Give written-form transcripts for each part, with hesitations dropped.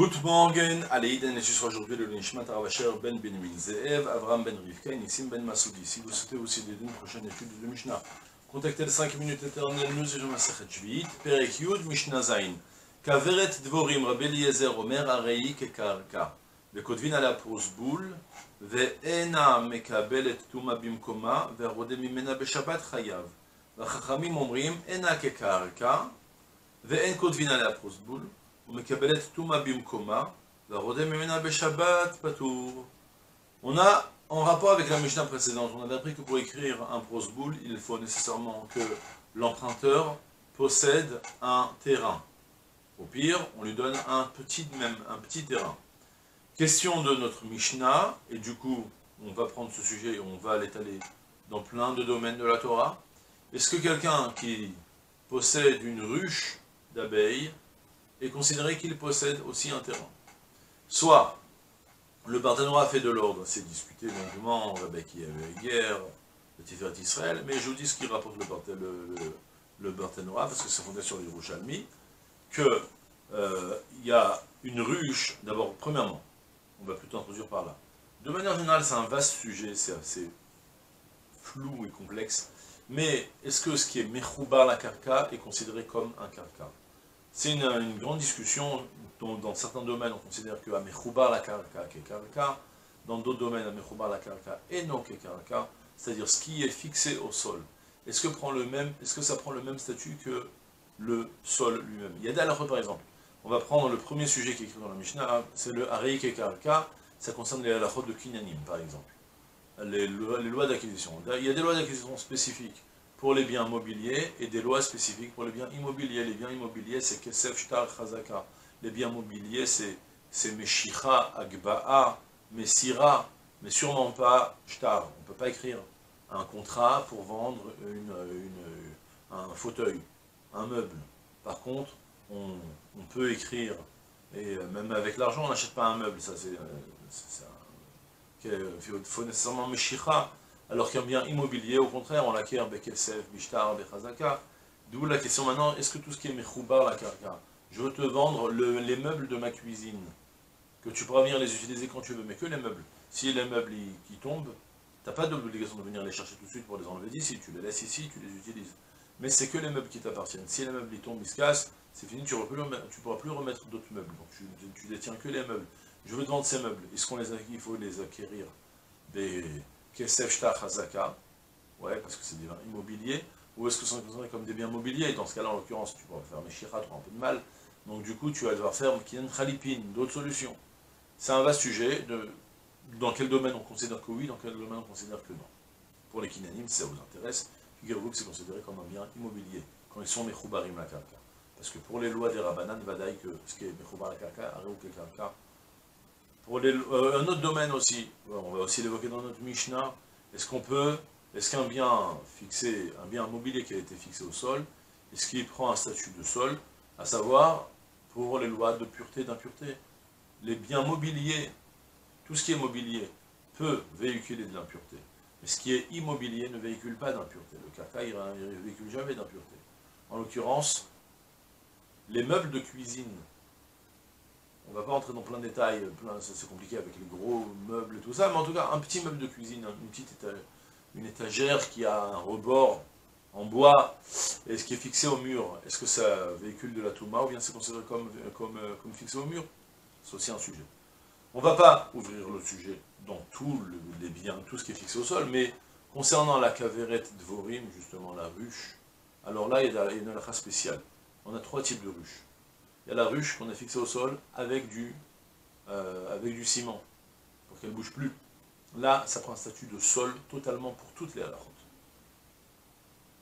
Good morning, Aleïden, et ce sera aujourd'hui le Nishmat Aravacher Ben Benjamin Zeev, Avram Ben Rivka, Nissim Ben Masoudi. Si vous souhaitez aussi aider une prochaine étude de Mishnah, contactez les 5 minutes éternelles, nous et Masachet Shvi'it, Perek Yud Mishnah Zayin. Kaveret Dvorim, Rabbi Eliezer Omer Arei Kekarka, וכותבין על הפרוסבול, ואינה מקבלת טומאה במקומה, והרודה ממנה בשבת חייב. והחכמים אומרים, אינה כקרקע, ואין כותבין על הפרוסבול, ומקבלת טומאה במקומה, והרודה ממנה בשבת פטור. On a, en rapport avec la Mishnah précédente, on avait appris que pour écrire un prosboul, il faut nécessairement que l'emprunteur possède un terrain. Au pire, on lui donne un petit terrain. Question de notre Mishnah, et du coup, on va prendre ce sujet et on va l'étaler dans plein de domaines de la Torah. Est-ce que quelqu'un qui possède une ruche d'abeilles est considéré qu'il possède aussi un terrain? Soit, le Barthénora fait de l'ordre, c'est discuté longuement avec qui avait guerre, le Tiferet Israël, mais je vous dis ce qui rapporte le Barthénora, parce que c'est fondé sur l'Yerushalmi, que il y a une ruche, d'abord, premièrement, on va plutôt introduire par là. De manière générale, c'est un vaste sujet, c'est assez flou et complexe. Mais est-ce que ce qui est Mechoubar la Karka est considéré comme un Karka? C'est une grande discussion dont dans certains domaines on considère que Mechoubar la Karka est Karka, dans d'autres domaines Mechoubar la Karka est non Karka, c'est-à-dire ce qui est fixé au sol. Est-ce que ça prend le même statut que le sol lui-même? Il y a des halachot par exemple. On va prendre le premier sujet qui est écrit dans la Mishnah, c'est le Arei Kekarka, ça concerne les halachot de Kinyanim, par exemple. Les lois d'acquisition. Il y a des lois d'acquisition spécifiques pour les biens mobiliers et des lois spécifiques pour les biens immobiliers. Les biens immobiliers, c'est Kesef, Shtar, Chazaka. Les biens mobiliers, c'est Meshicha, Agba'a, Mesira, mais sûrement pas Shtar. On ne peut pas écrire un contrat pour vendre un fauteuil, un meuble. Par contre, on peut écrire, et même avec l'argent, on n'achète pas un meuble, ça c'est... il faut nécessairement Meshicha, alors qu'un bien immobilier, au contraire, on l'acquiert Bekesef, Bishtar, Bechazaka. D'où la question maintenant, est-ce que tout ce qui est Mechoubar la Karka, je veux te vendre les meubles de ma cuisine, que tu pourras venir les utiliser quand tu veux, mais que les meubles. Si les meubles qui tombent, tu n'as pas d'obligation de venir les chercher tout de suite pour les enlever d'ici, tu les laisses ici, tu les utilises. Mais c'est que les meubles qui t'appartiennent. Si les meubles ils tombent, ils se cassent, c'est fini, tu ne pourras plus remettre d'autres meubles. Donc tu détiens que les meubles. Je veux te vendre ces meubles. Est-ce qu'on les acquiert? Il faut les acquérir des Kesef Shtar Chazaka, ouais, parce que c'est des biens immobiliers, ou est-ce que ce sont considérés comme des biens mobiliers? Dans ce cas-là, en l'occurrence, tu pourras faire Meshira, tu auras un peu de mal. Donc du coup, tu vas devoir faire Kiyan Khalipin, d'autres solutions. C'est un vaste sujet dans quel domaine on considère que oui, dans quel domaine on considère que non. Pour les Kinanim, si ça vous intéresse, figurez-vous que c'est considéré comme un bien immobilier, quand ils sont Mechoubarim la Karka. Parce que pour les lois des Rabbanan, Vadaï, que ce qui est Mechoubar la Karka, Areu Karka. Pour un autre domaine aussi, on va aussi l'évoquer dans notre Mishnah, est-ce qu'un bien fixé, un bien immobilier qui a été fixé au sol, est-ce qu'il prend un statut de sol, à savoir, pour les lois de pureté et d'impureté? Les biens mobiliers, tout ce qui est mobilier, peut véhiculer de l'impureté. Mais ce qui est immobilier ne véhicule pas d'impureté. Le Karka, il ne véhicule jamais d'impureté. En l'occurrence, les meubles de cuisine, on ne va pas entrer dans plein de détails, c'est compliqué avec les gros meubles et tout ça, mais en tout cas, un petit meuble de cuisine, une étagère qui a un rebord en bois, et ce qui est fixé au mur, est-ce que ça véhicule de la touma, ou bien c'est considéré comme fixé au mur? C'est aussi un sujet. On ne va pas ouvrir le sujet dans tous les biens, tout ce qui est fixé au sol, mais concernant la Kaveret Dvorim, justement la ruche, alors là, il y a une halakha spéciale. On a 3 types de ruches. Il y a la ruche qu'on a fixée au sol avec du ciment, pour qu'elle ne bouge plus. Là, ça prend un statut de sol totalement pour toutes les halakhot.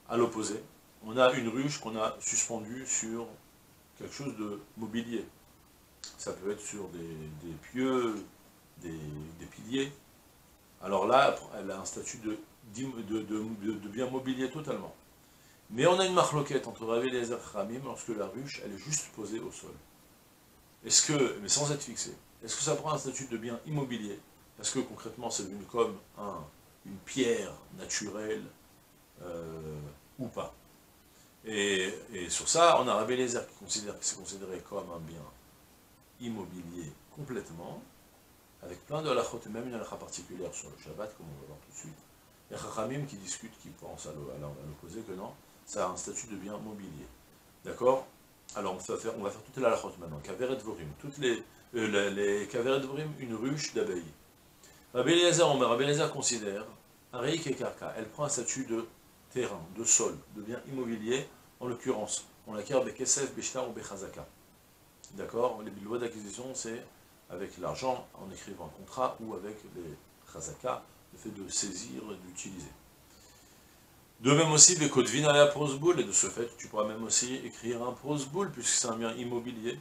À l'opposé, on a une ruche qu'on a suspendue sur quelque chose de mobilier. Ça peut être sur des pieux, des piliers. Alors là, elle a un statut de bien mobilier totalement. Mais on a une marloquette entre Rav Eliezer et Chachamim lorsque la ruche, elle est juste posée au sol. Mais sans être fixée, est-ce que ça prend un statut de bien immobilier? Parce que concrètement, c'est devenu comme une pierre naturelle ou pas. Et sur ça, on a Rav Eliezer qui considère que c'est considéré comme un bien immobilier complètement, avec plein de halachot, et même une halakha particulière sur le Shabbat, comme on va voir tout de suite. Il y a Chachamim qui discutent, qui pensent à l'opposé, que non, ça a un statut de bien mobilier. D'accord? Alors on va faire toutes les halachot maintenant. Kaveret Dvorim, les Kaveret Dvorim, une ruche d'abeilles. Rabbi Eliezer considère, Areik et Karka, elle prend un statut de terrain, de sol, de bien immobilier, en l'occurrence, on l'acquiert Bekesef, Beshtar ou Bechazaka. D'accord? Les lois d'acquisition, c'est avec l'argent, en écrivant un contrat, ou avec les Chazaka, le fait de saisir et d'utiliser. De même aussi, les Kodvin à la prosboul, et de ce fait, tu pourras même aussi écrire un prosboul, puisque c'est un bien immobilier.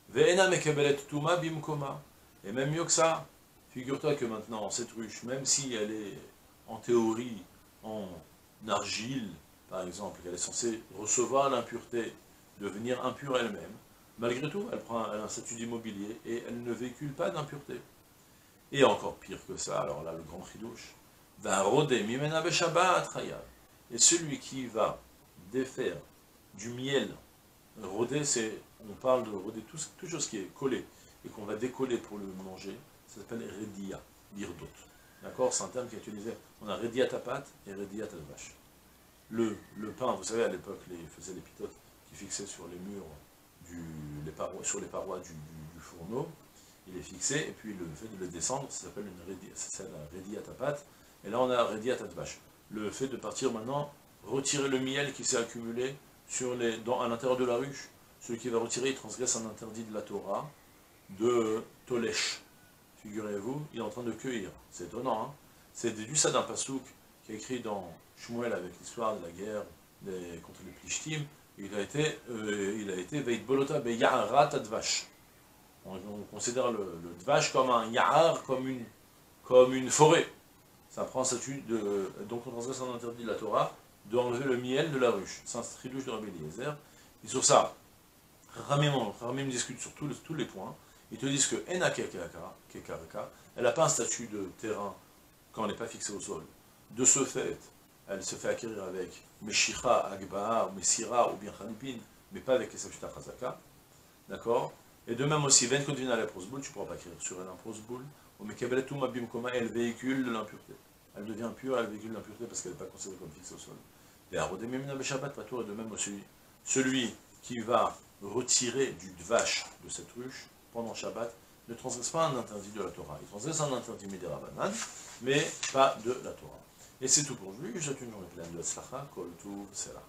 Ve'ena mekebelet tuma bimkoma. Et même mieux que ça, figure-toi que maintenant, cette ruche, même si elle est en théorie en argile, par exemple, qu'elle est censée recevoir l'impureté, devenir impure elle-même, malgré tout, elle a un statut d'immobilier et elle ne véhicule pas d'impureté. Et encore pire que ça, alors là, le grand chidouche, va rodé mimena beshabbat chayav. Et celui qui va défaire du miel, roder, c'est, on parle de roder toute chose qui est collée et qu'on va décoller pour le manger, ça s'appelle redia, birdot. D'accord? C'est un terme qui est utilisé. On a redia tapat et redia tadvash. Le pain, vous savez, à l'époque, ils faisaient les pitotes qui fixaient sur les murs, sur les parois du fourneau, il est fixé, et puis le fait de le descendre, ça s'appelle la redia tapat, et là on a redia tadvash. Le fait de partir maintenant, retirer le miel qui s'est accumulé à l'intérieur de la ruche, celui qui va retirer, il transgresse un interdit de la Torah, de Tolesh. Figurez-vous, il est en train de cueillir. C'est étonnant, hein? C'est du ça d'un pasouk qui est écrit dans Shmuel avec l'histoire de la guerre contre les Plishtim. Il a été Veit Bolota be Ya'arat Advash. On considère le Dvash comme un Ya'ar, comme une forêt. Ça prend un statut de. Donc on transgresse un interdit de la Torah d'enlever le miel de la ruche. C'est un tridouche de Rabbi Eliezer. Et sur ça, Ramim discute sur tous les points. Ils te disent que Ena Kekarka, elle n'a pas un statut de terrain quand elle n'est pas fixée au sol. De ce fait, elle se fait acquérir avec Meshicha, Agbaha, Mesira ou bien Khanipin, mais pas avec Esabshita Chazaka. D'accord? Et de même aussi, Ven Kodvina la prosboul, tu ne pourras pas écrire sur elle un prosboul, ou Mekabeletum Abim Koma, elle véhicule de l'impureté. Elle devient pure, elle véhicule de l'impureté parce qu'elle n'est pas considérée comme fixée au sol. Et Arodemimina Beshabbat Patour, et de même aussi, celui qui va retirer du dvash de cette ruche pendant Shabbat ne transgresse pas un interdit de la Torah. Il transgresse un interdit Midera mais pas de la Torah. Et c'est tout pour aujourd'hui. Je souhaite une journée pleine de Tzlacha, Kol Tuv, Sela.